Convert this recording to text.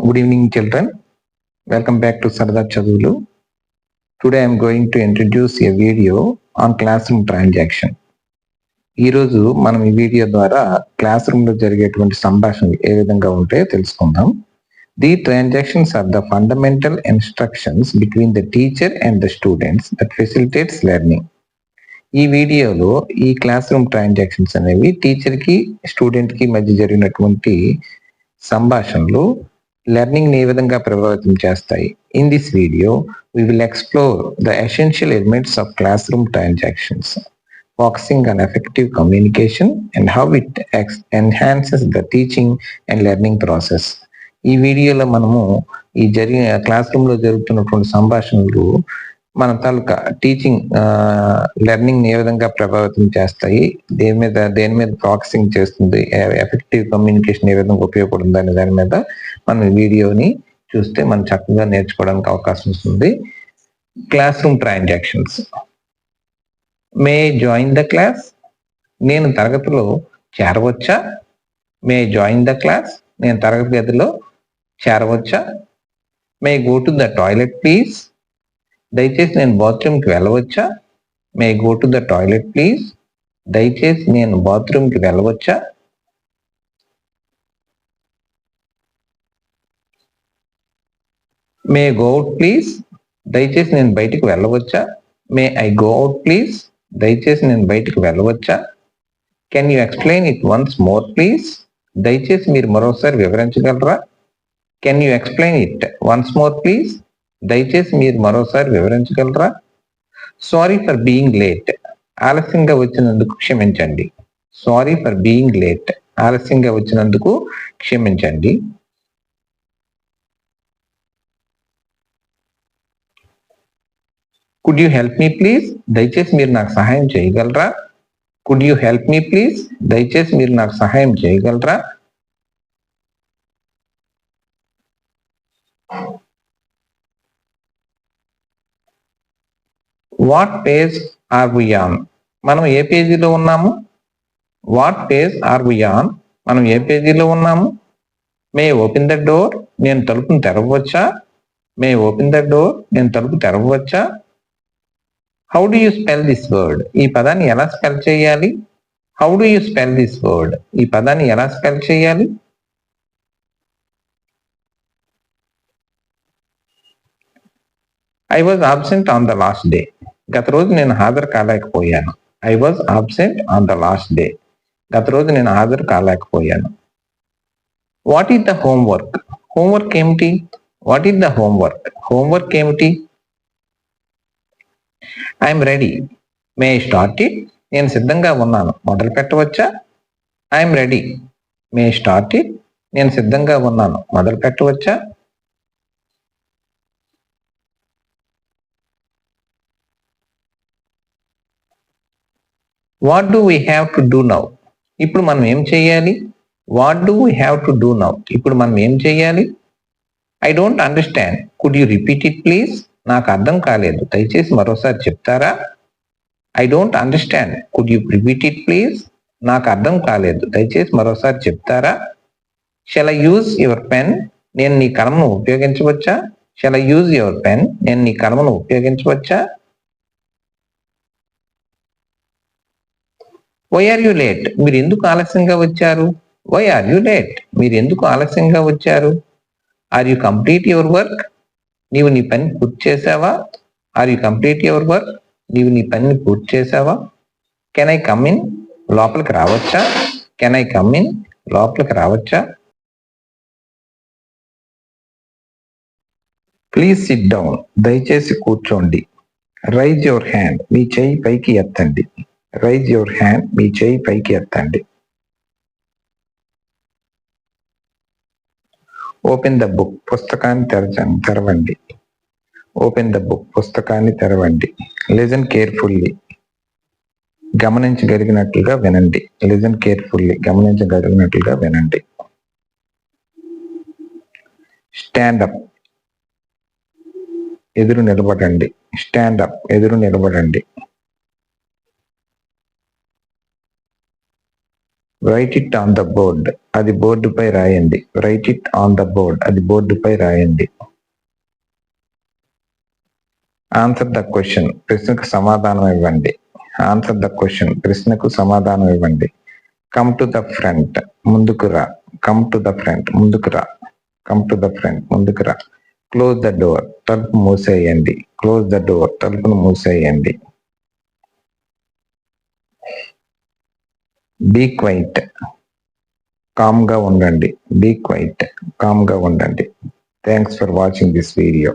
Good evening, children. Welcome back to Sarada Chaduvulu. Today I am going to introduce a video on classroom transaction. ఈ రోజు మనం ఈ video ద్వారా class room లో జరిగేటువంటి సంభాషణలు ఏ విధంగా ఉంటాయో తెలుసుకుందాం. The transactions are the fundamental instructions between the teacher and the students that facilitates learning. ఈ వీడియోలో ఈ క్లాస్ రూమ్ ట్రాన్సాక్షన్స్ అనేవి టీచర్ కి స్టూడెంట్ కి మధ్య జరిగినటువంటి సంభాషణలు లెర్నింగ్ ని ఏ విధంగా ప్రభావితం చేస్తాయి. In this video we will explore the essential elements of classroom transactions, focusing on effective communication and how it enhances the teaching and learning process. ఈ వీడియోలో మనము ఈ క్లాస్ రూమ్ లో జరుగుతున్నటువంటి సంభాషణలు మన తాలూకా టీచింగ్ లెర్నింగ్ ఏ విధంగా ప్రభావితం చేస్తాయి, దేని మీద ఫోకసింగ్ చేస్తుంది, ఎఫెక్టివ్ కమ్యూనికేషన్ ఏ విధంగా ఉపయోగపడుతుంది అనే దాని మీద మనం ఈ వీడియోని చూస్తే మనం చక్కగా నేర్చుకోవడానికి అవకాశం ఉంటుంది. Classroom transactions. May join the class, నేను తరగతిలో చేరవచ్చా. మే జాయిన్ ద క్లాస్, నేను తరగతి గదిలో చేరవచ్చా. May go to the toilet please, దయచేసి నేను బాత్రూమ్కి వెళ్ళవచ్చా. May go to the toilet please, దయచేసి నేను బాత్రూమ్కి వెళ్ళవచ్చా. మే గో అవుట్ ప్లీజ్, దయచేసి నేను బయటికి వెళ్ళవచ్చా. May I go out please, దయచేసి నేను బయటికి వెళ్ళవచ్చా. Can you explain it once more please, దయచేసి మీరు మరోసారి వివరించగలరా. Can you explain it once more please, దయచేసి మీరు మరోసారి వివరించగలరా. సారీ ఫర్ బీయింగ్ లేట్, ఆలస్యంగా వచ్చినందుకు క్షమించండి. సారీ ఫర్ బీయింగ్ లేట్, ఆలస్యంగా వచ్చినందుకు క్షమించండి. Could you help me please, దయచేసి మీరు నాకు సహాయం చేయగలరా. Could you help me please, దయచేసి మీరు నాకు సహాయం చేయగలరా. What page are we on, మనం ఏ పేజీలో ఉన్నాము. What page are we on, మనం ఏ పేజీలో ఉన్నాము. మే ఓపెన్ ద డోర్, నేను తలుపును తెరవచ్చా. మే ఓపెన్ ద డోర్, నేను తలుపు తెరవచ్చా. How do you spell this word, ఈ పదాన్ని ఎలా స్పెల్ చేయాలి. How do you spell this word, ఈ పదాన్ని ఎలా స్పెల్ చేయాలి. I was absent on the last day, గత రోజు నేను హాజరు కాలేకపోయాను. I was absent on the last day, గత రోజు నేను హాజరు కాలేకపోయాను. What is the homework, homework ఏమిటి. What is the homework, homework ఏమిటి. I'm ready, may I start it, నేను సిద్ధంగా ఉన్నాను, మొదలు పెట్టవచ్చా. I'm ready, may I start it, నేను సిద్ధంగా ఉన్నాను, మొదలు పెట్టవచ్చా. What do we have to do now, ఇప్పుడు మనం ఏం చేయాలి. What do we have to do now, ఇప్పుడు మనం ఏం చేయాలి. I don't understand, could you repeat it please, నాకు అర్థం కాలేదు, దయచేసి మరోసారి చెప్తారా. I don't understand, could you repeat it please, నాకు అర్థం కాలేదు, దయచేసి మరోసారి చెప్తారా. Shall I use your pen, నేను నీ కలమును ఉపయోగించవచ్చా. Shall I use your pen, నేను నీ కలమును ఉపయోగించవచ్చా. వై ఆర్ యూ లేట్, మీరు ఎందుకు ఆలస్యంగా వచ్చారు. వై ఆర్ యూ లేట్, మీరు ఎందుకు ఆలస్యంగా వచ్చారు. Are you complete your work, నీవు నీ పని పూర్తి చేసావా. Are you complete your work, నీవు నీ పనిని పూర్తి చేసావా. కెన్ ఐ కమ్ ఇన్, లోపలికి రావచ్చా. కెన్ ఐ కమ్ ఇన్, లోపలికి రావచ్చా. ప్లీజ్ సిట్ డౌన్, దయచేసి కూర్చోండి. రైజ్ యువర్ హ్యాండ్, మీ చేయి పైకి ఎత్తండి. రైజ్ యువర్ హ్యాండ్, మీ చేయి పైకి ఎత్తండి. ఓపెన్ ద బుక్, పుస్తకాన్ని తెరవండి. ఓపెన్ ద బుక్, పుస్తకాన్ని తెరవండి. లిజన్ కేర్ఫుల్లీ, గమనించగలిగినట్లుగా వినండి. లిజన్ కేర్ఫుల్లీ, గమనించగలిగినట్లుగా వినండి. స్టాండ్ అప్, ఎదురు నిలబడండి. స్టాండ్ అప్, ఎదురు నిలబడండి. Right it on the board, అది బోర్డుపై రాయండి. Right it on the board, అది బోర్డుపై రాయండి. ఆన్సర్ ద క్వశ్చన్, ప్రశ్నకు సమాధానం ఇవ్వండి. ఆన్సర్ ద క్వశ్చన్, ప్రశ్నకు సమాధానం ఇవ్వండి. కమ్ టు ద ఫ్రంట్, ముందుకు రా. కమ్ టు ద ఫ్రంట్, ముందుకు రా. కమ్ టు ద ఫ్రంట్, ముందుకు రా. క్లోజ్ ద డోర్, తలుపు మూసేయండి. క్లోజ్ ద డోర్, తలుపును మూసేయండి. బీ క్వైట్, కామ్ గా ఉండండి. బీ క్వైట్, కామ్ గా ఉండండి. Thanks for watching this video.